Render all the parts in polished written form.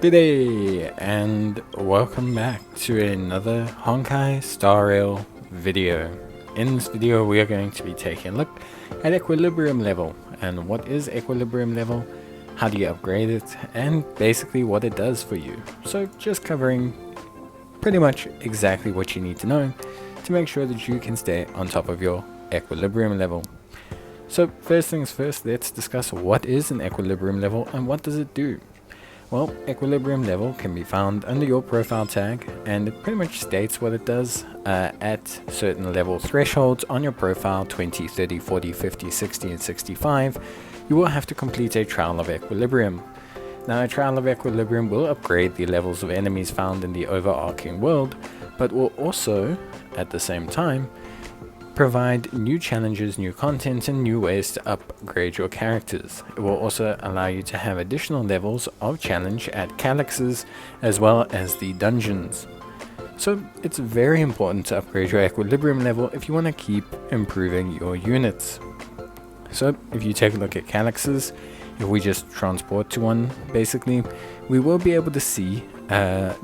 Good day, and welcome back to another Honkai Star Rail video. In this video we are going to be taking a look at equilibrium level, and what is equilibrium level, how do you upgrade it, and basically what it does for you. So just covering pretty much exactly what you need to know to make sure that you can stay on top of your equilibrium level. So first things first, let's discuss what is an equilibrium level and what does it do. Well, equilibrium level can be found under your profile tag, and it pretty much states what it does at certain level thresholds on your profile 20, 30, 40, 50, 60 and 65. You will have to complete a trial of equilibrium. Now, a trial of equilibrium will upgrade the levels of enemies found in the overarching world, but will also at the same time provide new challenges, new content, and new ways to upgrade your characters. It will also allow you to have additional levels of challenge at calyxes as well as the dungeons. So it's very important to upgrade your equilibrium level if you want to keep improving your units. So if you take a look at calyxes, if we just transport to one, basically, we will be able to see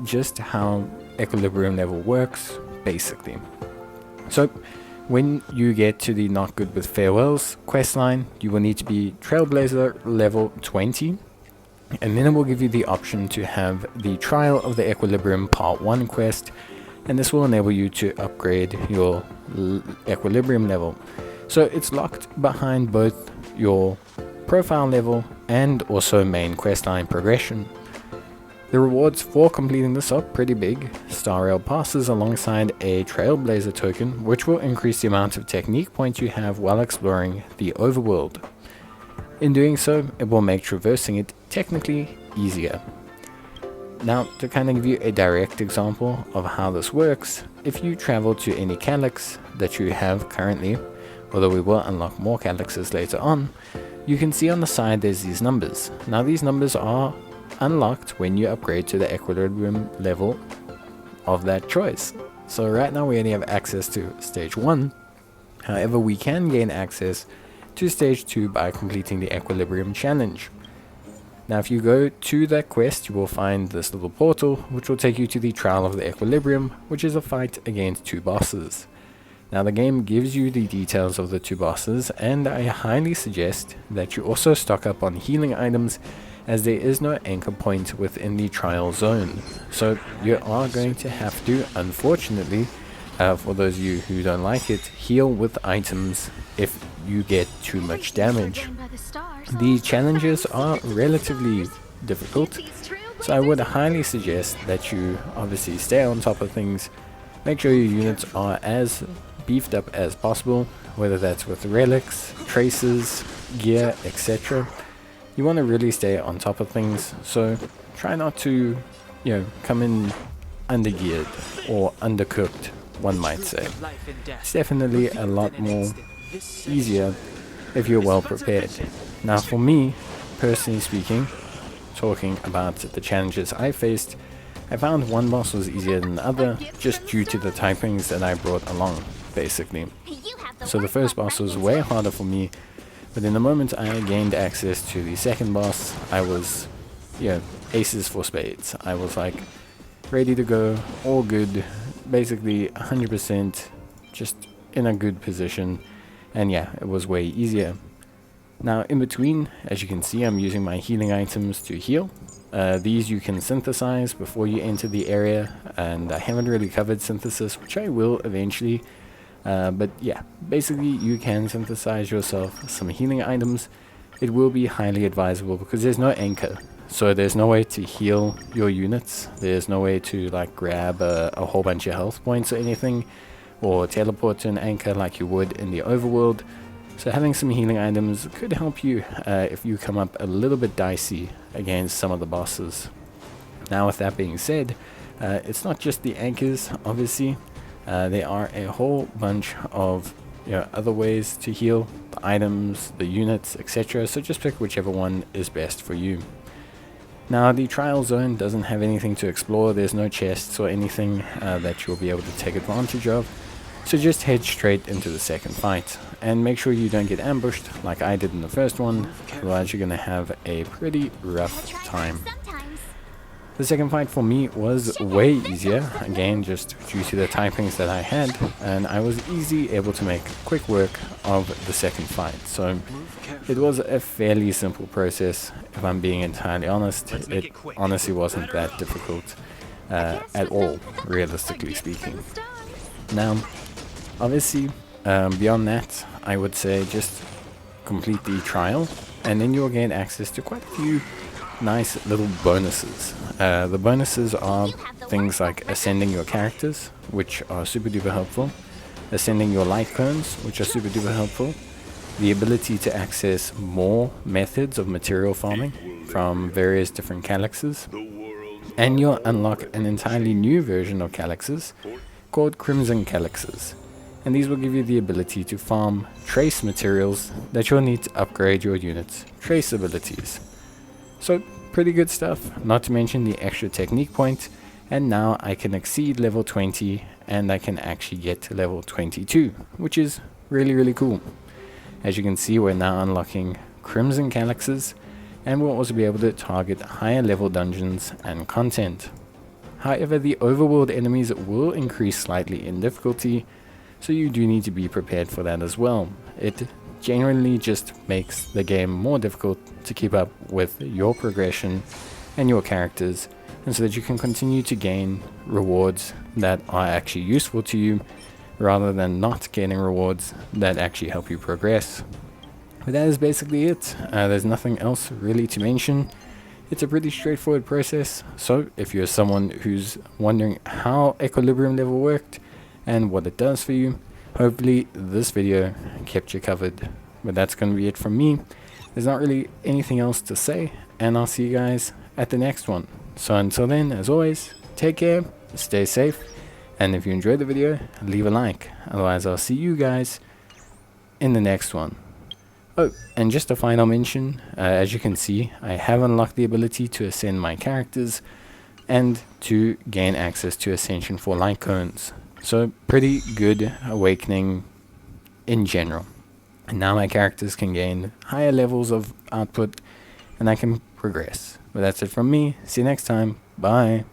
just how equilibrium level works, basically. So when you get to the Not Good With Farewells questline, you will need to be Trailblazer level 20, and then it will give you the option to have the Trial of the Equilibrium Part 1 quest, and this will enable you to upgrade your equilibrium level. So it's locked behind both your profile level and also main questline progression. The rewards for completing this are pretty big. Star Rail passes alongside a Trailblazer token, which will increase the amount of technique points you have while exploring the overworld. In doing so, it will make traversing it technically easier. Now, to kind of give you a direct example of how this works, if you travel to any calyx that you have currently, although we will unlock more calyxes later on, you can see on the side there's these numbers. Now, these numbers are unlocked when you upgrade to the equilibrium level of that choice. So right now we only have access to stage 1, however we can gain access to stage 2 by completing the equilibrium challenge. Now if you go to that quest, you will find this little portal which will take you to the Trial of the Equilibrium, which is a fight against 2 bosses. Now the game gives you the details of the 2 bosses, and I highly suggest that you also stock up on healing items, as there is no anchor point within the trial zone. So you are going to have to, unfortunately, for those of you who don't like it, heal with items if you get too much damage. The challenges are relatively difficult, so I would highly suggest that you obviously stay on top of things, make sure your units are as beefed up as possible, whether that's with relics, traces, gear, etc. You want to really stay on top of things, so try not to, come in undergeared or undercooked, one might say. It's definitely a lot more easier if you're well prepared. Now for me, personally speaking, talking about the challenges I faced, I found one boss was easier than the other, just due to the typings that I brought along, basically. So the first boss was way harder for me, but in the moment I gained access to the second boss, I was, aces for spades. I was like, ready to go, all good, basically 100%, just in a good position, and yeah, it was way easier. Now in between, as you can see, I'm using my healing items to heal. These you can synthesize before you enter the area, and I haven't really covered synthesis, which I will eventually. But yeah, basically you can synthesize yourself some healing items. It will be highly advisable because there's no anchor, so there's no way to heal your units. There's no way to like grab a whole bunch of health points or anything, or teleport to an anchor like you would in the overworld. So having some healing items could help you if you come up a little bit dicey against some of the bosses. Now with that being said, it's not just the anchors, obviously. There are a whole bunch of other ways to heal, the items, the units, etc. So just pick whichever one is best for you. Now the trial zone doesn't have anything to explore. There's no chests or anything that you'll be able to take advantage of. So just head straight into the second fight, and make sure you don't get ambushed like I did in the first one, otherwise you're going to have a pretty rough time. The second fight for me was way easier, again just due to the typings that I had, and I was easily able to make quick work of the second fight. So it was a fairly simple process, if I'm being entirely honest. It honestly wasn't that difficult at all, realistically speaking. Now, obviously, beyond that, I would say just complete the trial, and then you'll gain access to quite a few nice little bonuses. The bonuses are things like ascending your characters, which are super duper helpful, ascending your light cones, which are super duper helpful, the ability to access more methods of material farming from various different calyxes, and you'll unlock an entirely new version of calyxes called Crimson Calyxes, and these will give you the ability to farm trace materials that you'll need to upgrade your unit's trace abilities. So pretty good stuff, not to mention the extra technique point, and now I can exceed level 20 and I can actually get to level 22, which is really cool. As you can see, we're now unlocking Crimson Calyxes, and we'll also be able to target higher level dungeons and content. However, the overworld enemies will increase slightly in difficulty, so you do need to be prepared for that as well. It generally just makes the game more difficult to keep up with your progression and your characters, and so that you can continue to gain rewards that are actually useful to you, rather than not getting rewards that actually help you progress. But that is basically it. There's nothing else really to mention. It's a pretty straightforward process, so if you're someone who's wondering how Equilibrium level worked and what it does for you, hopefully this video kept you covered. But that's going to be it from me. There's not really anything else to say, and I'll see you guys at the next one. So until then, as always, take care, stay safe, and if you enjoyed the video, leave a like. Otherwise, I'll see you guys in the next one. Oh, and just a final mention, as you can see, I have unlocked the ability to ascend my characters and to gain access to Ascension for light cones. So pretty good awakening in general. And now my characters can gain higher levels of output and I can progress. But that's it from me. See you next time. Bye.